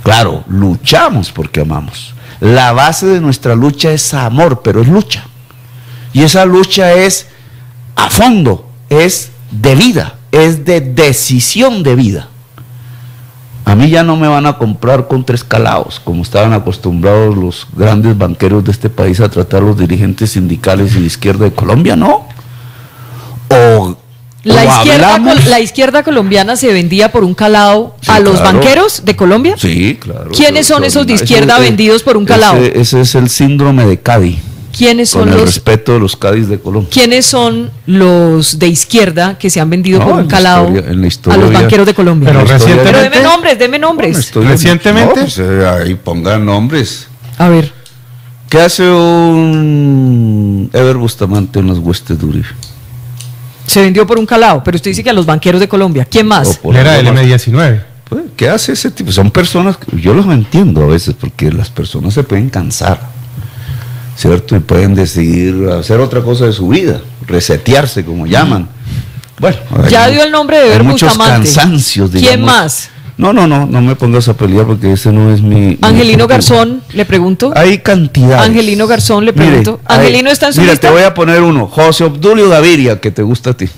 Claro, luchamos porque amamos. La base de nuestra lucha es amor, pero es lucha. Y esa lucha es a fondo, es de vida, es de decisión de vida. A mí ya no me van a comprar con 3 calados, como estaban acostumbrados los grandes banqueros de este país a tratar a los dirigentes sindicales y de izquierda de Colombia, ¿no? La izquierda colombiana se vendía por un calado a los banqueros de Colombia. Sí, claro. ¿Quiénes son esos de izquierda vendidos por un calado? Ese es el síndrome de Cádiz. ¿Quiénes son con el respeto de los Cádiz de Colombia? ¿Quiénes son los de izquierda que se han vendido por un calado a los banqueros de Colombia? Pero recientemente. Pero deme nombres. Recientemente. No, pues, ahí pongan nombres. A ver. ¿Qué hace un Ever Bustamante en las huestes de Uribe? Se vendió por un calado, pero usted dice que a los banqueros de Colombia. ¿Quién más? Era el M19. Pues, ¿qué hace ese tipo? Son personas que yo los entiendo a veces, porque las personas se pueden cansar, ¿cierto? Y pueden decidir hacer otra cosa de su vida, resetearse, como llaman. Bueno, ya dio el nombre de Ever Bustamante. Muchos cansancios, digamos. ¿Quién más? No me pongas a pelear porque ese no es mi... Angelino Garzón, le pregunto. Hay cantidades. Angelino Garzón, le pregunto. Mire, Angelino está en su lista. Mira, te voy a poner uno. José Obdulio Gaviria, que te gusta a ti.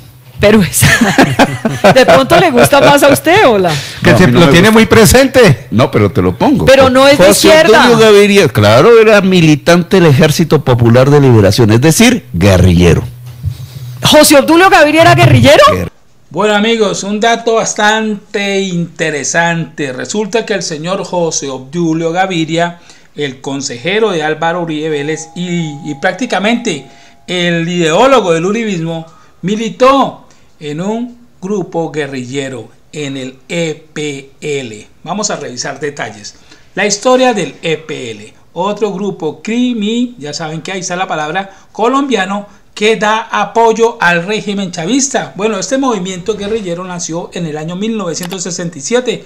Pero de pronto le gusta más a usted, hola. Que no, lo tiene muy presente. No, pero te lo pongo. Pero no es de izquierda. José Obdulio Gaviria, claro, era militante del Ejército Popular de Liberación, es decir, guerrillero. ¿José Obdulio Gaviria era guerrillero? Bueno, amigos, un dato bastante interesante. Resulta que el señor José Obdulio Gaviria, el consejero de Álvaro Uribe Vélez y prácticamente el ideólogo del uribismo, militó en un grupo guerrillero, en el EPL. Vamos a revisar detalles. La historia del EPL, otro grupo ya saben que ahí está la palabra, colombiano, que da apoyo al régimen chavista. Bueno, este movimiento guerrillero nació en el año 1967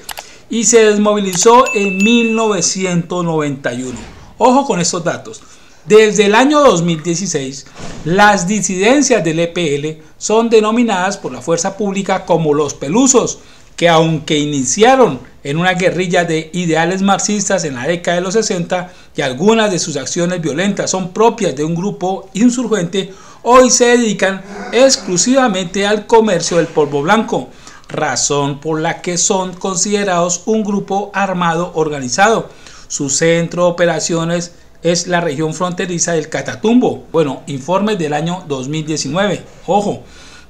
y se desmovilizó en 1991. Ojo con estos datos. Desde el año 2016, las disidencias del EPL son denominadas por la fuerza pública como los pelusos, que aunque iniciaron en una guerrilla de ideales marxistas en la década de los 60 y algunas de sus acciones violentas son propias de un grupo insurgente, hoy se dedican exclusivamente al comercio del polvo blanco, razón por la que son considerados un grupo armado organizado. Su centro de operaciones es la región fronteriza del Catatumbo. Bueno, informes del año 2019, ojo,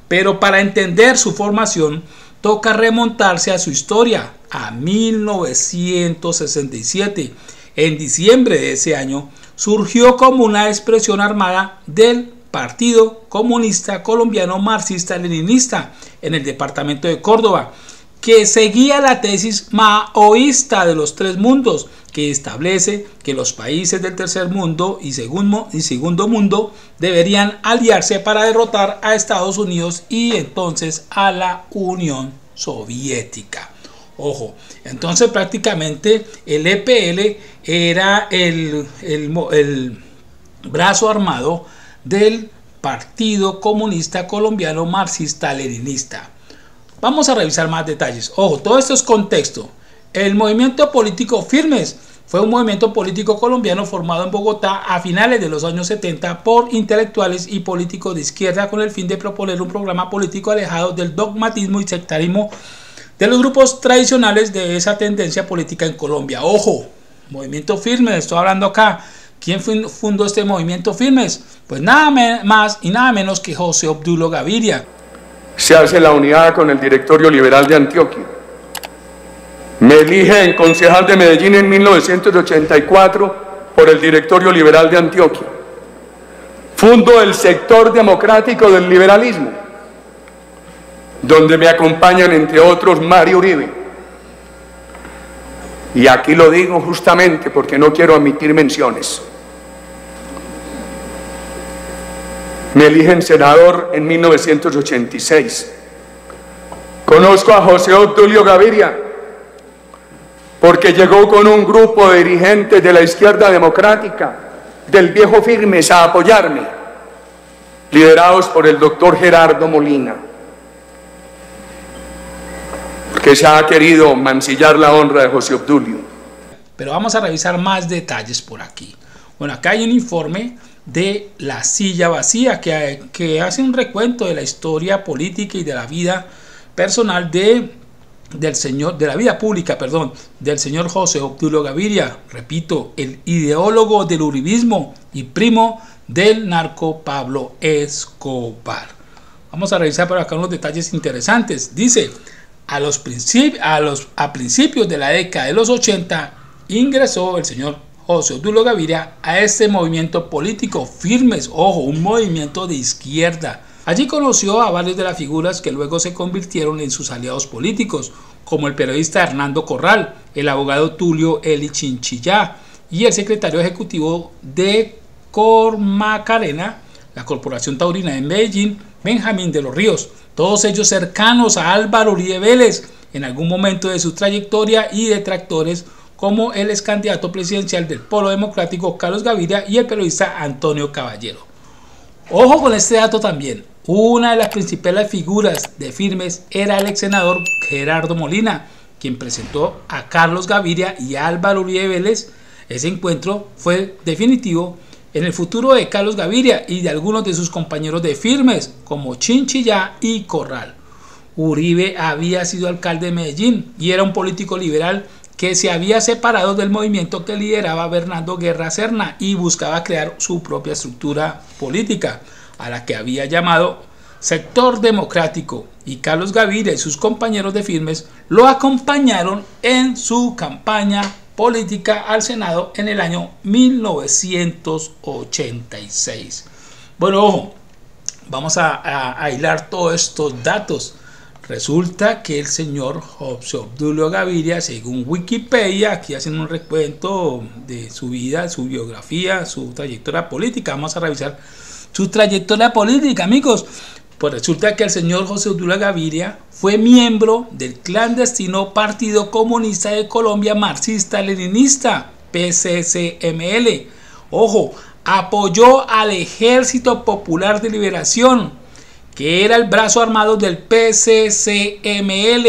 pero para entender su formación toca remontarse a su historia, a 1967. En diciembre de ese año surgió como una expresión armada del Partido Comunista Colombiano Marxista-Leninista en el departamento de Córdoba, que seguía la tesis maoísta de los 3 mundos, que establece que los países del tercer mundo y segundo mundo deberían aliarse para derrotar a Estados Unidos y entonces a la Unión Soviética. Ojo, entonces prácticamente el EPL era el brazo armado del Partido Comunista Colombiano Marxista-Leninista. Vamos a revisar más detalles. Ojo, todo esto es contexto. El movimiento político Firmes fue un movimiento político colombiano formado en Bogotá a finales de los años 70 por intelectuales y políticos de izquierda con el fin de proponer un programa político alejado del dogmatismo y sectarismo de los grupos tradicionales de esa tendencia política en Colombia. Ojo, movimiento Firmes, estoy hablando acá. ¿Quién fundó este movimiento Firmes? Pues nada más y nada menos que José Obdulio Gaviria. Se hace la unidad con el Directorio Liberal de Antioquia. Me elige en concejal de Medellín en 1984 por el Directorio Liberal de Antioquia. Fundo el sector democrático del liberalismo, donde me acompañan entre otros Mario Uribe. Y aquí lo digo justamente porque no quiero omitir menciones. Me eligen senador en 1986. Conozco a José Obdulio Gaviria porque llegó con un grupo de dirigentes de la izquierda democrática, del viejo Firmes, a apoyarme, liderados por el doctor Gerardo Molina, que se ha querido mancillar la honra de José Obdulio. pero vamos a revisar más detalles por aquí. Bueno, acá hay un informe de La Silla Vacía que hace un recuento de la historia política y de la vida personal de la vida pública, del señor José Obdulio Gaviria, repito, el ideólogo del uribismo y primo del narco Pablo Escobar. Vamos a revisar por acá unos detalles interesantes. Dice, a principios de la década de los 80 ingresó el señor José Obdulio Gaviria a este movimiento político Firmes, ojo, un movimiento de izquierda. Allí conoció a varias de las figuras que luego se convirtieron en sus aliados políticos, como el periodista Hernando Corral, el abogado Tulio Eli Chinchillá y el secretario ejecutivo de Cormacarena, la Corporación Taurina de Medellín, Benjamín de los Ríos, todos ellos cercanos a Álvaro Uribe Vélez en algún momento de su trayectoria y detractores como el ex candidato presidencial del Polo Democrático Carlos Gaviria y el periodista Antonio Caballero. Ojo con este dato también, una de las principales figuras de Firmes era el ex senador Gerardo Molina, quien presentó a Carlos Gaviria y a Álvaro Uribe Vélez. Ese encuentro fue definitivo en el futuro de Carlos Gaviria y de algunos de sus compañeros de Firmes, como Chinchillá y Corral. Uribe había sido alcalde de Medellín y era un político liberal que se había separado del movimiento que lideraba Bernardo Guerra Serna y buscaba crear su propia estructura política, a la que había llamado Sector Democrático, y Carlos Gaviria y sus compañeros de Firmes lo acompañaron en su campaña política al Senado en el año 1986. Bueno, ojo, vamos a hilar todos estos datos. Resulta que el señor José Obdulio Gaviria, según Wikipedia, aquí hacen un recuento de su vida, su biografía, su trayectoria política. Vamos a revisar su trayectoria política, amigos. Pues resulta que el señor José Obdulio Gaviria fue miembro del clandestino Partido Comunista de Colombia Marxista-Leninista, PCCML. Ojo, apoyó al Ejército Popular de Liberación, que era el brazo armado del PCCML,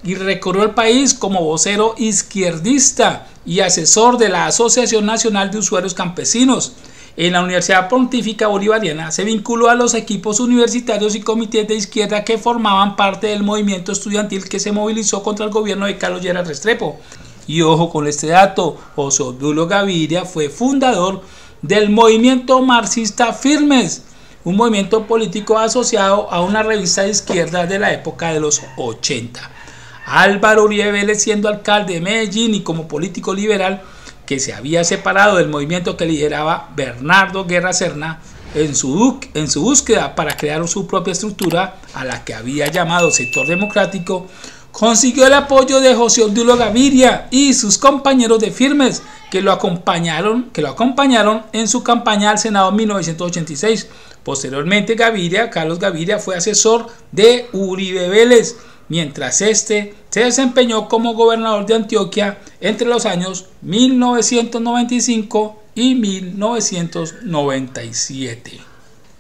y recorrió el país como vocero izquierdista y asesor de la Asociación Nacional de Usuarios Campesinos. En la Universidad Pontífica Bolivariana se vinculó a los equipos universitarios y comités de izquierda que formaban parte del movimiento estudiantil que se movilizó contra el gobierno de Carlos Lleras Restrepo. Y ojo con este dato, José Obdulio Gaviria fue fundador del movimiento marxista Firmes, un movimiento político asociado a una revista de izquierda de la época de los 80. Álvaro Uribe Vélez, siendo alcalde de Medellín y como político liberal que se había separado del movimiento que lideraba Bernardo Guerra Serna, en su búsqueda para crear su propia estructura, a la que había llamado Sector Democrático, consiguió el apoyo de José Obdulio Gaviria y sus compañeros de Firmes, que lo acompañaron en su campaña al Senado en 1986. Posteriormente, Carlos Gaviria fue asesor de Uribe Vélez, mientras este se desempeñó como gobernador de Antioquia entre los años 1995 y 1997.